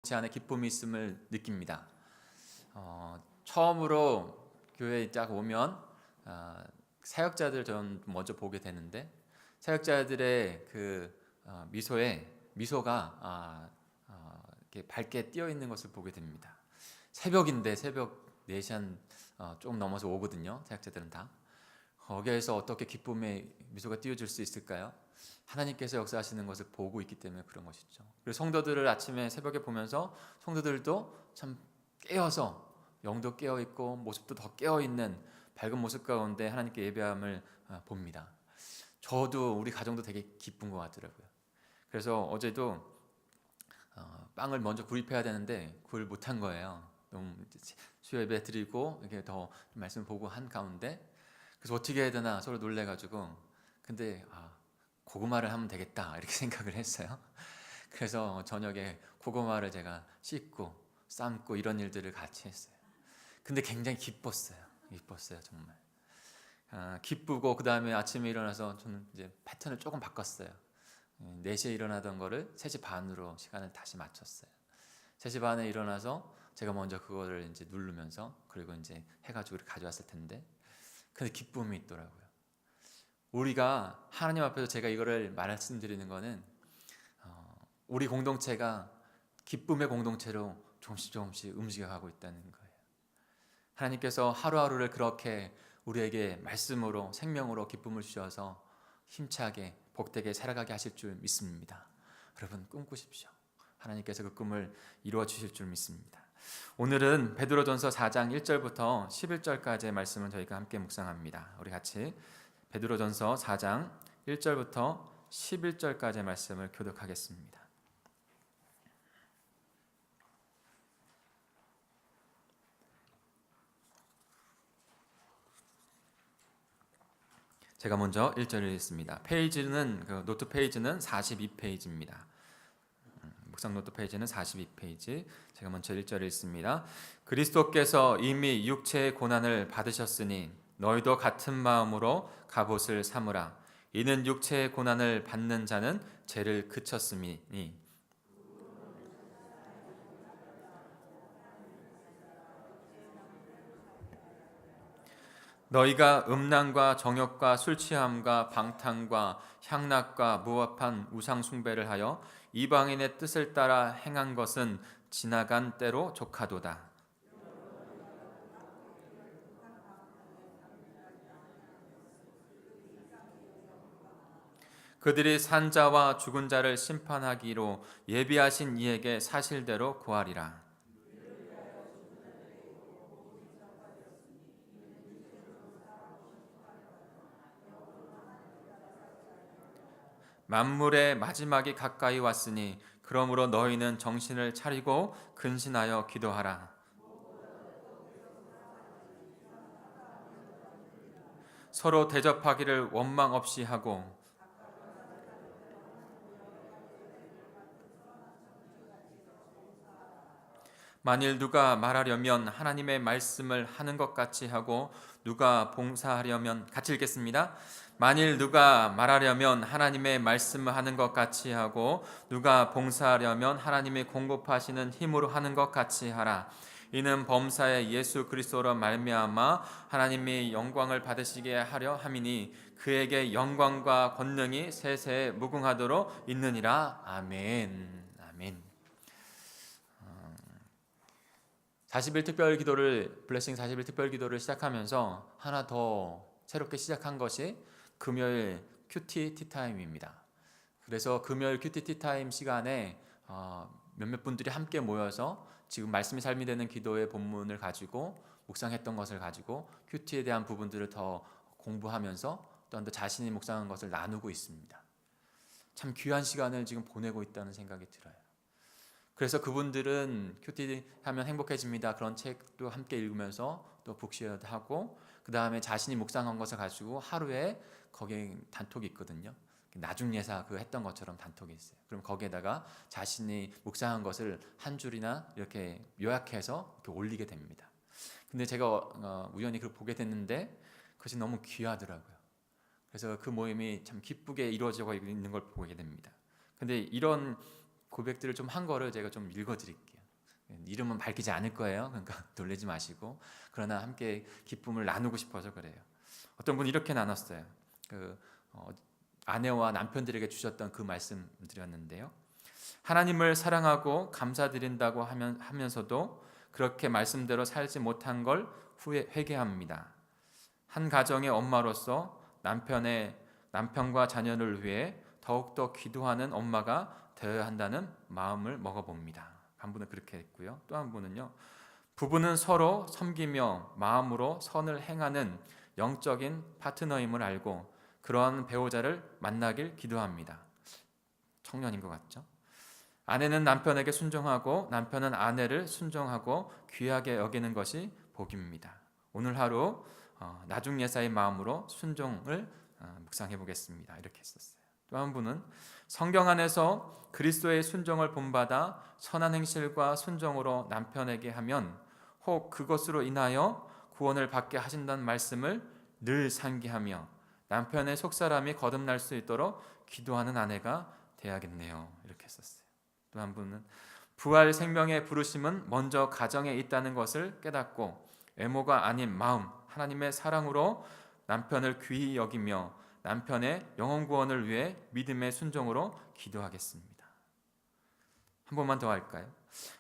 제 안에 기쁨이 있음을 느낍니다. 처음으로 교회에 딱 오면 사역자들 전 먼저 보게 되는데 사역자들의 그 미소가 이렇게 밝게 띄어 있는 것을 보게 됩니다. 새벽인데 새벽 4시 조금 넘어서 오거든요. 사역자들은 다. 거기에서 어떻게 기쁨의 미소가 띄어질 수 있을까요? 하나님께서 역사하시는 것을 보고 있기 때문에 그런 것이죠. 그리고 성도들을 아침에 새벽에 보면서 성도들도 참 깨어서 영도 깨어 있고 모습도 더 깨어 있는 밝은 모습 가운데 하나님께 예배함을 봅니다. 저도 우리 가정도 되게 기쁜 것 같더라고요. 그래서 어제도 빵을 먼저 구입해야 되는데 구입을 못한 거예요. 너무 수요 예배 드리고 이렇게 더 말씀 보고 한 가운데 그래서 어떻게 해야 되나 서로 놀래가지고 근데 고구마를 하면 되겠다 이렇게 생각을 했어요. 그래서 저녁에 고구마를 제가 씻고 삶고 이런 일들을 같이 했어요. 근데 굉장히 기뻤어요. 정말. 기쁘고 그 다음에 아침에 일어나서 저는 이제 패턴을 조금 바꿨어요. 4시에 일어나던 거를 3시 반으로 시간을 다시 맞췄어요. 3시 반에 일어나서 제가 먼저 그거를 이제 누르면서 그리고 이제 해가지고 이렇게 가져왔을 텐데 근데 기쁨이 있더라고요. 우리가 하나님 앞에서 제가 이거를 말씀드리는 거는 우리 공동체가 기쁨의 공동체로 조금씩 움직여가고 있다는 거예요. 하나님께서 하루하루를 그렇게 우리에게 말씀으로 생명으로 기쁨을 주셔서 힘차게 복되게 살아가게 하실 줄 믿습니다. 여러분 꿈꾸십시오. 하나님께서 그 꿈을 이루어 주실 줄 믿습니다. 오늘은 베드로전서 4장 1절부터 11절까지의 말씀을 저희가 함께 묵상합니다. 우리 같이 베드로전서 4장 1절부터 11절까지의 말씀을 교독하겠습니다. 제가 먼저 1절을 읽습니다. 노트 페이지는 42페이지입니다. 묵상 노트 페이지는 42페이지. 제가 먼저 1절을 읽습니다. 그리스도께서 이미 육체의 고난을 받으셨으니 너희도 같은 마음으로 갑옷을 삼으라. 이는 육체의 고난을 받는 자는 죄를 그쳤음이니 너희가 음란과 정욕과 술취함과 방탕과 향락과 무합한 우상 숭배를 하여 이방인의 뜻을 따라 행한 것은 지나간 때로 족하도다. 그들이 산 자와 죽은 자를 심판하기로 예비하신 이에게 사실대로 구하리라. 만물의 마지막이 가까이 왔으니 그러므로 너희는 정신을 차리고 근신하여 기도하라. 서로 대접하기를 원망 없이 하고 만일 누가 말하려면 하나님의 말씀을 하는 것 같이 하고 누가 봉사하려면 같이 읽겠습니다. 만일 누가 말하려면 하나님의 말씀을 하는 것 같이 하고 누가 봉사하려면 하나님의 공급하시는 힘으로 하는 것 같이 하라. 이는 범사의 예수 그리스도로 말미암아 하나님이 영광을 받으시게 하려 함이니 그에게 영광과 권능이 세세에 무궁하도록 있느니라. 아멘. 아멘. 40일 특별 기도를 블레싱 40일 특별 기도를 시작하면서 하나 더 새롭게 시작한 것이 금요일 큐티 티타임입니다. 그래서 금요일 큐티 티타임 시간에 몇몇 분들이 함께 모여서 지금 말씀이 삶이 되는 기도의 본문을 가지고 묵상했던 것을 가지고 큐티에 대한 부분들을 더 공부하면서 또한 더 자신이 묵상한 것을 나누고 있습니다. 참 귀한 시간을 지금 보내고 있다는 생각이 들어요. 그래서 그분들은 큐티 하면 행복해집니다. 그런 책도 함께 읽으면서 또 북쉐어도 하고 그 다음에 자신이 묵상한 것을 가지고 하루에 거기에 단톡이 있거든요. 나중 예사 그 했던 것처럼 단톡이 있어요. 그럼 거기에다가 자신이 묵상한 것을 한 줄이나 이렇게 요약해서 이렇게 올리게 됩니다. 근데 제가 우연히 그걸 보게 됐는데 그것이 너무 귀하더라고요. 그래서 그 모임이 참 기쁘게 이루어지고 있는 걸 보게 됩니다. 근데 이런 고백들을 좀 한 거를 제가 좀 읽어드릴게요. 이름은 밝히지 않을 거예요. 그러니까 놀라지 마시고, 그러나 함께 기쁨을 나누고 싶어서 그래요. 어떤 분이 이렇게 나눴어요. 아내와 남편들에게 주셨던 그 말씀드렸는데요. 하나님을 사랑하고 감사드린다고 하면서도 그렇게 말씀대로 살지 못한 걸 회개합니다. 한 가정의 엄마로서 남편과 자녀를 위해 더욱더 기도하는 엄마가 되어야 한다는 마음을 먹어봅니다. 한 분은 그렇게 했고요. 또 한 분은요. 부부는 서로 섬기며 마음으로 선을 행하는 영적인 파트너임을 알고 그러한 배우자를 만나길 기도합니다. 청년인 것 같죠? 아내는 남편에게 순종하고 남편은 아내를 순종하고 귀하게 여기는 것이 복입니다. 오늘 하루 나중예사의 마음으로 순종을 묵상해 보겠습니다. 이렇게 했었어요. 또 한 분은 성경 안에서 그리스도의 순종을 본받아 선한 행실과 순종으로 남편에게 하면 혹 그것으로 인하여 구원을 받게 하신다는 말씀을 늘 상기하며 남편의 속사람이 거듭날 수 있도록 기도하는 아내가 돼야겠네요. 이렇게 했었어요. 또 한 분은 부활 생명의 부르심은 먼저 가정에 있다는 것을 깨닫고 외모가 아닌 마음, 하나님의 사랑으로 남편을 귀히 여기며 남편의 영혼 구원을 위해 믿음의 순종으로 기도하겠습니다. 한 번만 더 할까요?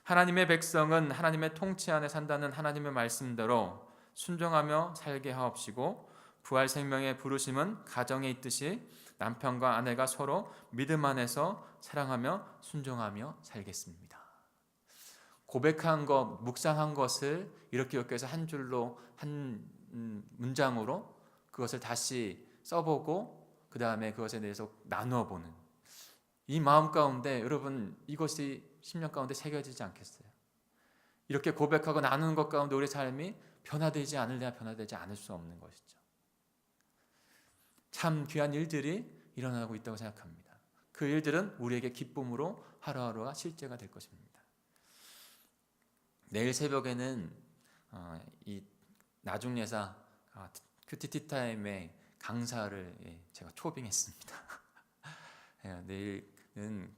하나님의 백성은 하나님의 통치 안에 산다는 하나님의 말씀대로 순종하며 살게 하옵시고 부활 생명의 부르심은 가정에 있듯이 남편과 아내가 서로 믿음 안에서 사랑하며 순종하며 살겠습니다. 고백한 것, 묵상한 것을 이렇게 엮여서 한 줄로 한 문장으로 그것을 다시 써보고 그 다음에 그것에 대해서 나누어 보는 이 마음 가운데 여러분 이것이 10년 가운데 새겨지지 않겠어요? 이렇게 고백하고 나누는 것 가운데 우리 삶이 변화되지 않을래야 변화되지 않을 수 없는 것이죠. 참 귀한 일들이 일어나고 있다고 생각합니다. 그 일들은 우리에게 기쁨으로 하루하루가 실제가 될 것입니다. 내일 새벽에는 이 나중예사 큐티티타임의 강사를 제가 초빙했습니다. 내일은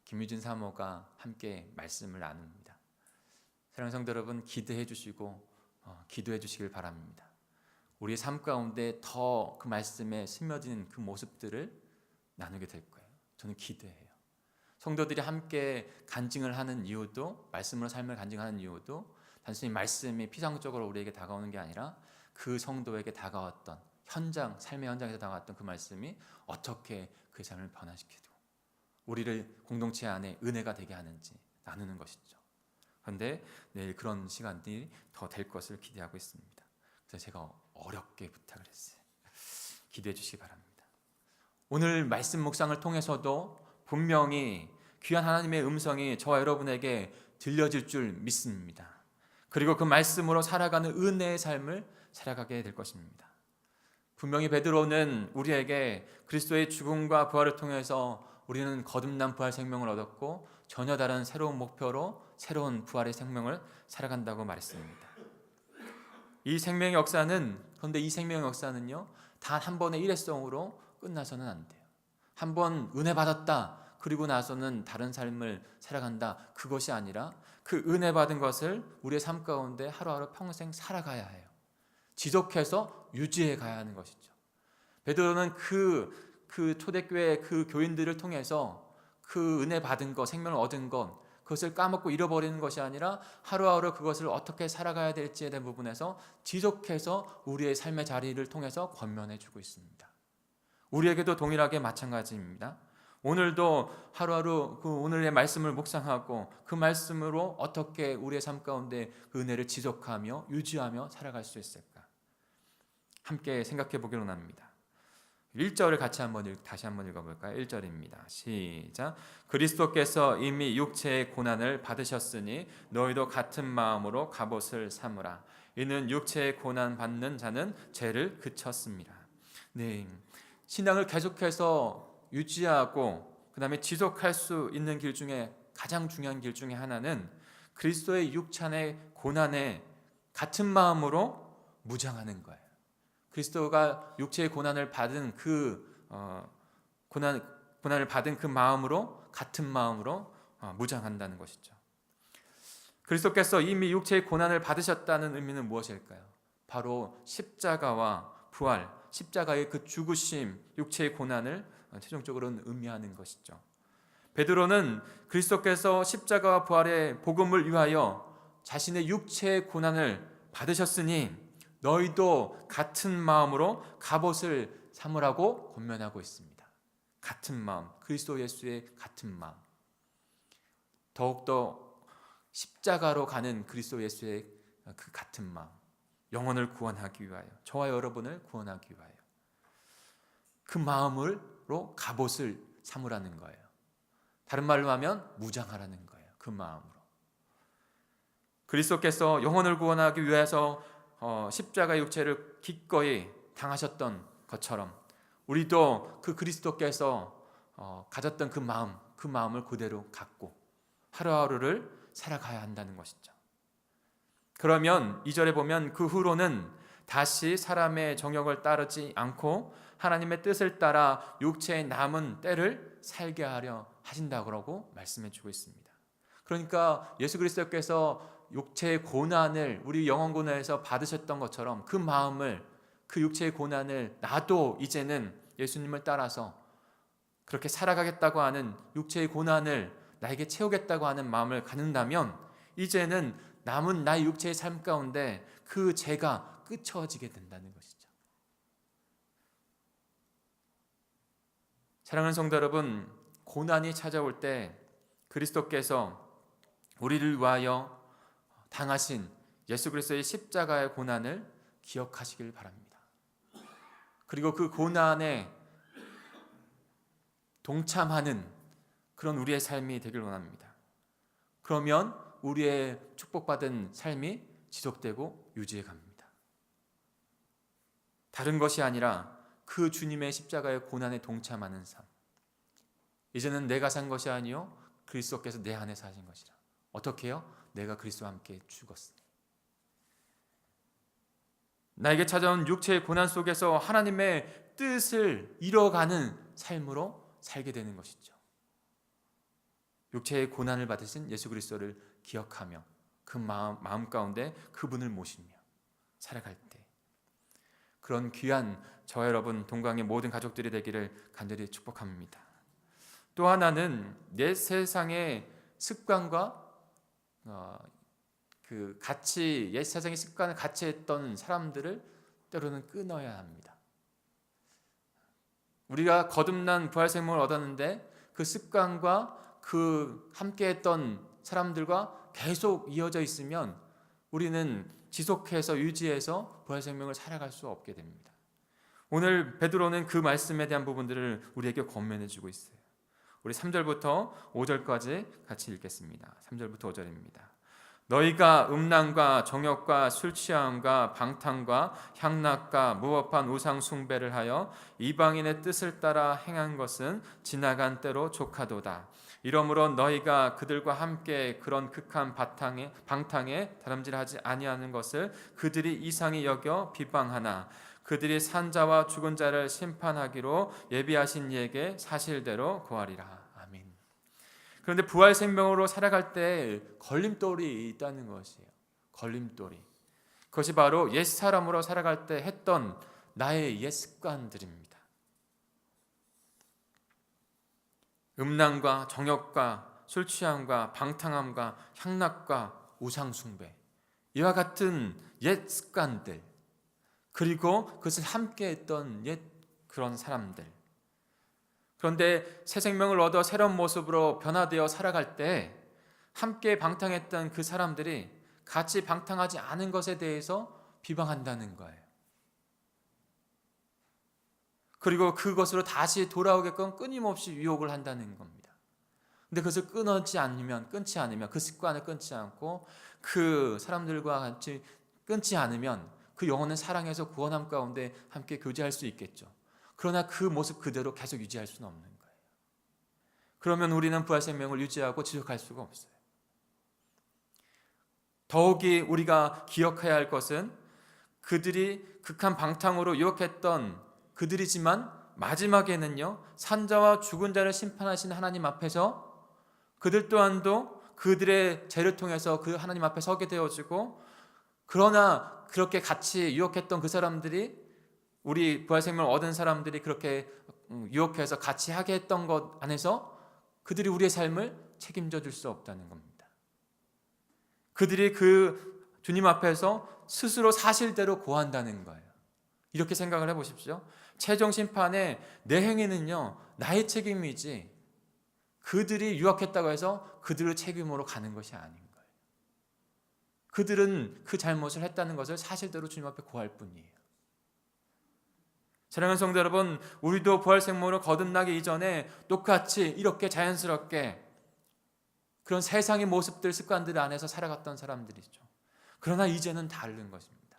김유진 사모가 함께 말씀을 나눕니다. 사랑하는 성도 여러분, 기도해 주시고 기도해 주시길 바랍니다. 우리의 삶 가운데 더 그 말씀에 스며드는 그 모습들을 나누게 될 거예요. 저는 기대해요. 성도들이 함께 간증을 하는 이유도, 말씀으로 삶을 간증하는 이유도 단순히 말씀이 피상적으로 우리에게 다가오는 게 아니라 그 성도에게 다가왔던 삶의 현장에서 다가왔던 그 말씀이 어떻게 그의 삶을 변화시키고 우리를 공동체 안에 은혜가 되게 하는지 나누는 것이죠. 그런데 내일 그런 시간들이 더 될 것을 기대하고 있습니다. 그래서 제가 어렵게 부탁을 했어요. 기도해 주시기 바랍니다. 오늘 말씀 묵상을 통해서도 분명히 귀한 하나님의 음성이 저와 여러분에게 들려질 줄 믿습니다. 그리고 그 말씀으로 살아가는 은혜의 삶을 살아가게 될 것입니다. 분명히 베드로는 우리에게 그리스도의 죽음과 부활을 통해서 우리는 거듭난 부활 생명을 얻었고 전혀 다른 새로운 목표로 새로운 부활의 생명을 살아간다고 말했습니다. 이 생명의 역사는, 그런데 이 생명의 역사는요, 단 한 번의 일회성으로 끝나서는 안 돼요. 한 번 은혜 받았다, 그리고 나서는 다른 삶을 살아간다, 그것이 아니라 그 은혜 받은 것을 우리의 삶 가운데 하루하루 평생 살아가야 해요. 지속해서 유지해 가야 하는 것이죠. 베드로는 그 초대교회 그 교인들을 통해서 그 은혜 받은 것, 생명을 얻은 것, 그것을 까먹고 잃어버리는 것이 아니라 하루하루 그것을 어떻게 살아가야 될지에 대한 부분에서 지속해서 우리의 삶의 자리를 통해서 권면해 주고 있습니다. 우리에게도 동일하게 마찬가지입니다. 오늘도 하루하루 그 오늘의 말씀을 묵상하고 그 말씀으로 어떻게 우리의 삶 가운데 그 은혜를 지속하며 유지하며 살아갈 수 있을까? 함께 생각해 보기로 합니다. 1절을 다시 한번 읽어볼까요? 1절입니다. 시작. 그리스도께서 이미 육체의 고난을 받으셨으니 너희도 같은 마음으로 갑옷을 삼으라. 이는 육체의 고난 받는 자는 죄를 그쳤습니다. 네, 신앙을 계속해서 유지하고 그 다음에 지속할 수 있는 길 중에 가장 중요한 길 중에 하나는 그리스도의 육체의 고난에 같은 마음으로 무장하는 거예요. 그리스도가 육체의 고난을 받은 고난을 받은 그 마음으로, 같은 마음으로 무장한다는 것이죠. 그리스도께서 이미 육체의 고난을 받으셨다는 의미는 무엇일까요? 바로 십자가와 부활, 십자가의 그 죽으심, 육체의 고난을 최종적으로는 의미하는 것이죠. 베드로는 그리스도께서 십자가와 부활의 복음을 위하여 자신의 육체의 고난을 받으셨으니 너희도 같은 마음으로 갑옷을 삼으라고 권면하고 있습니다. 같은 마음, 그리스도 예수의 같은 마음. 더욱더 십자가로 가는 그리스도 예수의 그 같은 마음, 영혼을 구원하기 위하여, 저와 여러분을 구원하기 위하여 그 마음으로 갑옷을 삼으라는 거예요. 다른 말로 하면 무장하라는 거예요. 그 마음으로. 그리스도께서 영혼을 구원하기 위해서 십자가 육체를 기꺼이 당하셨던 것처럼 우리도 그 그리스도께서 가졌던 그 마음을 그대로 갖고 하루하루를 살아가야 한다는 것이죠. 그러면 2절에 보면 그 후로는 다시 사람의 정욕을 따르지 않고 하나님의 뜻을 따라 육체의 남은 때를 살게 하려 하신다고 말씀해 주고 있습니다. 그러니까 예수 그리스도께서 육체의 고난을 우리 영혼 고난에서 받으셨던 것처럼 그 마음을, 그 육체의 고난을 나도 이제는 예수님을 따라서 그렇게 살아가겠다고 하는 육체의 고난을 나에게 채우겠다고 하는 마음을 갖는다면 이제는 남은 나의 육체의 삶 가운데 그 죄가 끊어지게 된다는 것이죠. 사랑하는 성도 여러분, 고난이 찾아올 때 그리스도께서 우리를 위하여 당하신 예수 그리스도의 십자가의 고난을 기억하시길 바랍니다. 그리고 그 고난에 동참하는 그런 우리의 삶이 되길 원합니다. 그러면 우리의 축복받은 삶이 지속되고 유지해 갑니다. 다른 것이 아니라 그 주님의 십자가의 고난에 동참하는 삶. 이제는 내가 산 것이 아니요 그리스도께서 내 안에 사신 것이라. 어떻게 해요? 내가 그리스도와 함께 죽었으니. 나에게 찾아온 육체의 고난 속에서 하나님의 뜻을 이뤄가는 삶으로 살게 되는 것이죠. 육체의 고난을 받으신 예수 그리스도를 기억하며 그 마음 가운데 그분을 모시며 살아갈 때 그런 귀한 저와 여러분 동강의 모든 가족들이 되기를 간절히 축복합니다. 또 하나는 옛 세상의 습관과 그 같이 옛 세상의 습관을 같이 했던 사람들을 때로는 끊어야 합니다. 우리가 거듭난 부활 생명을 얻었는데 그 습관과 그 함께했던 사람들과 계속 이어져 있으면 우리는 지속해서 유지해서 부활 생명을 살아갈 수 없게 됩니다. 오늘 베드로는 그 말씀에 대한 부분들을 우리에게 권면해 주고 있어요. 우리 3절부터 5절까지 같이 읽겠습니다. 3절부터 5절입니다. 너희가 음란과 정욕과 술 취함과 방탕과 향락과 무법한 우상 숭배를 하여 이방인의 뜻을 따라 행한 것은 지나간 때로 족하도다. 이러므로 너희가 그들과 함께 그런 극한 방탕에 다름질하지 아니하는 것을 그들이 이상히 여겨 비방하나 그들이 산 자와 죽은 자를 심판하기로 예비하신 이에게 사실대로 고하리라. 아멘. 그런데 부활 생명으로 살아갈 때 걸림돌이 있다는 것이에요. 걸림돌이. 그것이 바로 옛 사람으로 살아갈 때 했던 나의 옛 습관들입니다. 음란과 정욕과 술 취함과 방탕함과 향락과 우상 숭배, 이와 같은 옛 습관들, 그리고 그것을 함께 했던 옛 그런 사람들. 그런데 새 생명을 얻어 새로운 모습으로 변화되어 살아갈 때 함께 방탕했던 그 사람들이 같이 방탕하지 않은 것에 대해서 비방한다는 거예요. 그리고 그것으로 다시 돌아오게끔 끊임없이 유혹을 한다는 겁니다. 근데 그것을 끊지 않으면 그 습관을 끊지 않고 그 사람들과 같이 끊지 않으면 그 영혼은 사랑해서 구원함 가운데 함께 교제할 수 있겠죠. 그러나 그 모습 그대로 계속 유지할 수는 없는 거예요. 그러면 우리는 부활 생명을 유지하고 지속할 수가 없어요. 더욱이 우리가 기억해야 할 것은 그들이 극한 방탕으로 유혹했던 그들이지만 마지막에는요, 산자와 죽은 자를 심판하신 하나님 앞에서 그들 또한도 그들의 죄를 통해서 그 하나님 앞에 서게 되어지고, 그러나 그렇게 같이 유혹했던 그 사람들이, 우리 부활생명을 얻은 사람들이 그렇게 유혹해서 같이 하게 했던 것 안에서 그들이 우리의 삶을 책임져 줄 수 없다는 겁니다. 그들이 그 주님 앞에서 스스로 사실대로 고한다는 거예요. 이렇게 생각을 해보십시오. 최종 심판의 내 행위는요, 나의 책임이지 그들이 유혹했다고 해서 그들의 책임으로 가는 것이 아닌 거예요. 그들은 그 잘못을 했다는 것을 사실대로 주님 앞에 고할 뿐이에요. 사랑하는 성도 여러분, 우리도 부활 생명으로 거듭나기 이전에 똑같이 이렇게 자연스럽게 그런 세상의 모습들, 습관들 안에서 살아갔던 사람들이죠. 그러나 이제는 다른 것입니다.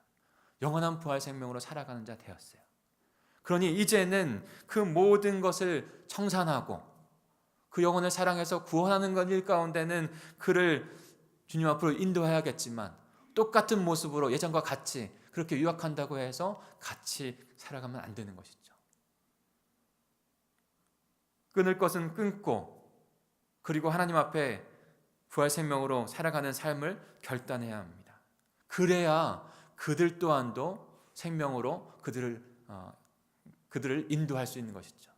영원한 부활 생명으로 살아가는 자 되었어요. 그러니 이제는 그 모든 것을 청산하고 그 영혼을 사랑해서 구원하는 것 일 가운데는 그를 주님 앞으로 인도해야겠지만, 똑같은 모습으로 예전과 같이 그렇게 유혹한다고 해서 같이 살아가면 안 되는 것이죠. 끊을 것은 끊고, 그리고 하나님 앞에 부활 생명으로 살아가는 삶을 결단해야 합니다. 그래야 그들 또한도 생명으로 그들을 인도할 수 있는 것이죠.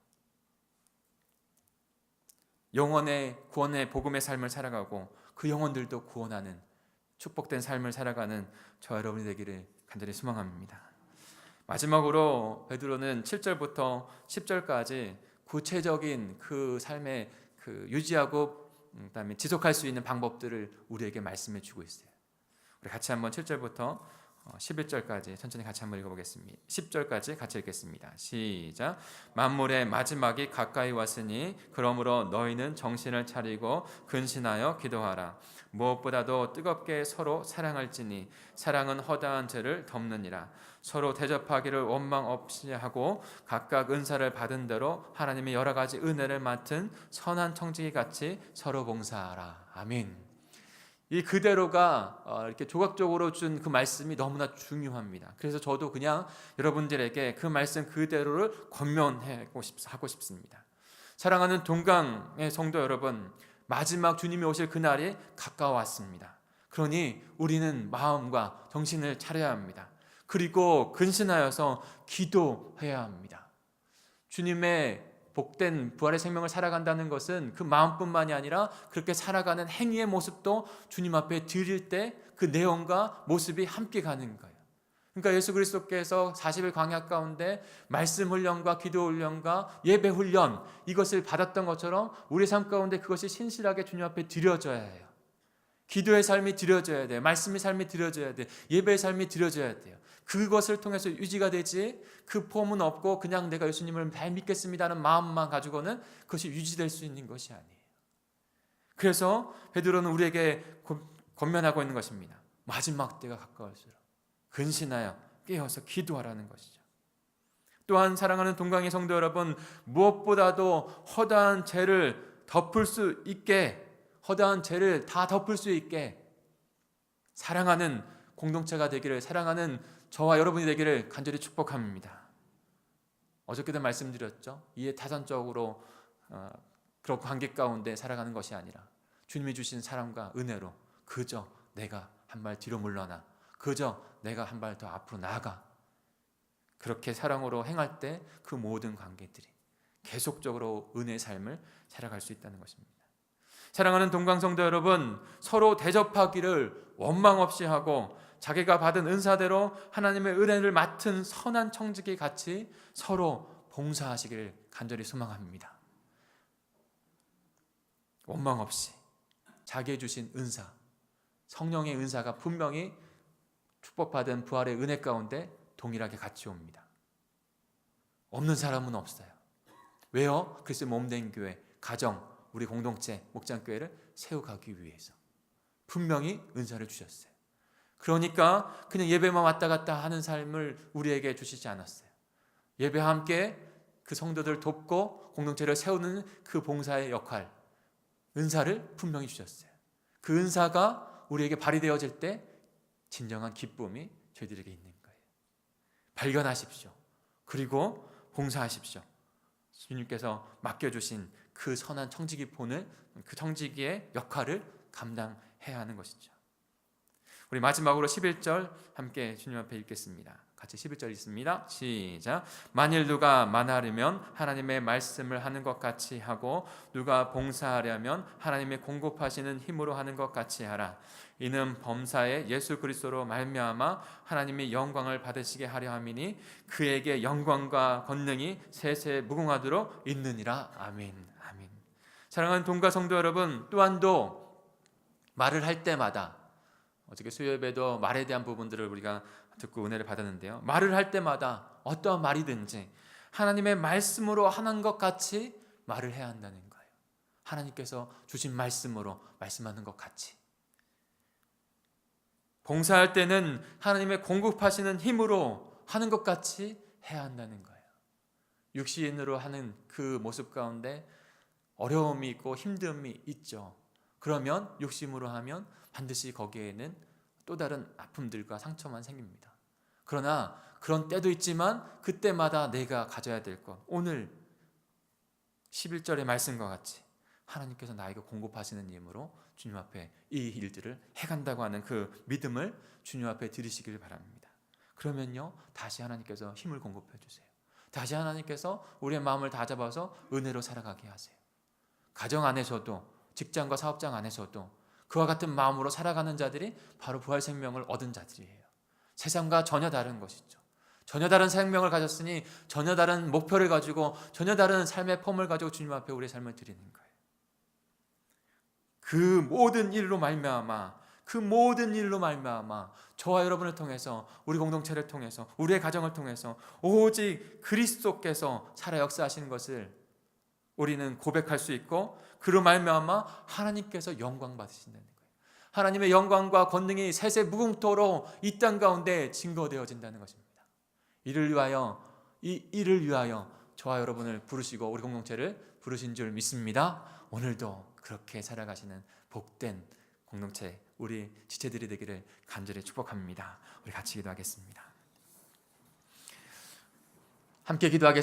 영혼의 구원의 복음의 삶을 살아가고 그 영혼들도 구원하는 축복된 삶을 살아가는 저와 여러분이 되기를 간절히 소망합니다. 마지막으로 베드로는 7절부터 10절까지 구체적인 그 삶의 그 유지하고 그다음에 지속할 수 있는 방법들을 우리에게 말씀해 주고 있어요. 우리 같이 한번 7절부터 11절까지 천천히 같이 한번 읽어보겠습니다. 10절까지 같이 읽겠습니다. 시작. 만물의 마지막이 가까이 왔으니 그러므로 너희는 정신을 차리고 근신하여 기도하라. 무엇보다도 뜨겁게 서로 사랑할지니 사랑은 허다한 죄를 덮느니라. 서로 대접하기를 원망 없이 하고 각각 은사를 받은 대로 하나님의 여러 가지 은혜를 맡은 선한 청지기 같이 서로 봉사하라. 아멘. 이 그대로가 이렇게 조각적으로 준 그 말씀이 너무나 중요합니다. 그래서 저도 그냥 여러분들에게 그 말씀 그대로를 권면하고 싶습니다. 사랑하는 동강의 성도 여러분, 마지막 주님이 오실 그날이 가까워왔습니다. 그러니 우리는 마음과 정신을 차려야 합니다. 그리고 근신하여서 기도해야 합니다. 주님의 복된 부활의 생명을 살아간다는 것은 그 마음뿐만이 아니라 그렇게 살아가는 행위의 모습도 주님 앞에 드릴 때 그 내용과 모습이 함께 가는 거예요. 그러니까 예수 그리스도께서 40일 광야 가운데 말씀 훈련과 기도 훈련과 예배 훈련, 이것을 받았던 것처럼 우리 삶 가운데 그것이 신실하게 주님 앞에 드려져야 해요. 기도의 삶이 드려져야 돼요. 말씀의 삶이 드려져야 돼요. 예배의 삶이 드려져야 돼요. 그것을 통해서 유지가 되지, 그 폼은 없고 그냥 내가 예수님을 잘 믿겠습니다는 마음만 가지고는 그것이 유지될 수 있는 것이 아니에요. 그래서 베드로는 우리에게 권면하고 있는 것입니다. 마지막 때가 가까울수록 근신하여 깨어서 기도하라는 것이죠. 또한 사랑하는 동강의 성도 여러분, 무엇보다도 허다한 죄를 덮을 수 있게, 허다한 죄를 다 덮을 수 있게 사랑하는 공동체가 되기를, 사랑하는 저와 여러분이 되기를 간절히 축복합니다. 어저께도 말씀드렸죠. 이에 타산적으로 그런 관계 가운데 살아가는 것이 아니라 주님이 주신 사랑과 은혜로 그저 내가 한 발 뒤로 물러나, 그저 내가 한 발 더 앞으로 나아가, 그렇게 사랑으로 행할 때 그 모든 관계들이 계속적으로 은혜의 삶을 살아갈 수 있다는 것입니다. 사랑하는 동강성도 여러분, 서로 대접하기를 원망 없이 하고 자기가 받은 은사대로 하나님의 은혜를 맡은 선한 청지기 같이 서로 봉사하시기를 간절히 소망합니다. 원망 없이 자기의 주신 은사, 성령의 은사가 분명히 축복받은 부활의 은혜 가운데 동일하게 같이 옵니다. 없는 사람은 없어요. 왜요? 그리스도의 몸된 교회, 가정, 우리 공동체, 목장교회를 세워가기 위해서 분명히 은사를 주셨어요. 그러니까 그냥 예배만 왔다 갔다 하는 삶을 우리에게 주시지 않았어요. 예배와 함께 그 성도들 돕고 공동체를 세우는 그 봉사의 역할, 은사를 분명히 주셨어요. 그 은사가 우리에게 발휘되어질 때 진정한 기쁨이 저희들에게 있는 거예요. 발견하십시오. 그리고 봉사하십시오. 주님께서 맡겨주신 그 선한 청지기 본을, 그 청지기의 역할을 감당해야 하는 것이죠. 우리 마지막으로 11절 함께 주님 앞에 읽겠습니다. 같이 11절 읽습니다. 시작. 만일 누가 만하려면 하나님의 말씀을 하는 것 같이 하고 누가 봉사하려면 하나님의 공급하시는 힘으로 하는 것 같이 하라. 이는 범사에 예수 그리스도로 말미암아 하나님의 영광을 받으시게 하려 함이니 그에게 영광과 권능이 세세 무궁하도록 있느니라. 아멘. 아멘. 사랑하는 동가 성도 여러분, 또한도 말을 할 때마다, 어저께 수요예배도 말에 대한 부분들을 우리가 듣고 은혜를 받았는데요, 말을 할 때마다 어떠한 말이든지 하나님의 말씀으로 하는 것 같이 말을 해야 한다는 거예요. 하나님께서 주신 말씀으로 말씀하는 것 같이. 봉사할 때는 하나님의 공급하시는 힘으로 하는 것 같이 해야 한다는 거예요. 육신으로 하는 그 모습 가운데 어려움이 있고 힘듦이 있죠. 그러면 욕심으로 하면 반드시 거기에는 또 다른 아픔들과 상처만 생깁니다. 그러나 그런 때도 있지만 그때마다 내가 가져야 될 것, 오늘 11절의 말씀과 같이 하나님께서 나에게 공급하시는 힘으로 주님 앞에 이 일들을 해간다고 하는 그 믿음을 주님 앞에 드리시길 바랍니다. 그러면요, 다시 하나님께서 힘을 공급해 주세요. 다시 하나님께서 우리의 마음을 다 잡아서 은혜로 살아가게 하세요. 가정 안에서도, 직장과 사업장 안에서도 그와 같은 마음으로 살아가는 자들이 바로 부활 생명을 얻은 자들이에요. 세상과 전혀 다른 것이죠. 전혀 다른 생명을 가졌으니 전혀 다른 목표를 가지고 전혀 다른 삶의 폼을 가지고 주님 앞에 우리의 삶을 드리는 거예요. 그 모든 일로 말미암아, 그 모든 일로 말미암아 저와 여러분을 통해서, 우리 공동체를 통해서, 우리의 가정을 통해서 오직 그리스도께서 살아 역사하시는 것을 우리는 고백할 수 있고, 그로 말미암아 하나님께서 영광 받으신다는 거예요. 하나님의 영광과 권능이 세세 무궁토로 이 땅 가운데 증거되어진다는 것입니다. 이를 위하여 저와 여러분을 부르시고 우리 공동체를 부르신 줄 믿습니다. 오늘도 그렇게 살아가시는 복된 공동체, 우리 지체들이 되기를 간절히 축복합니다. 우리 같이 기도하겠습니다. 함께 기도하겠습니다.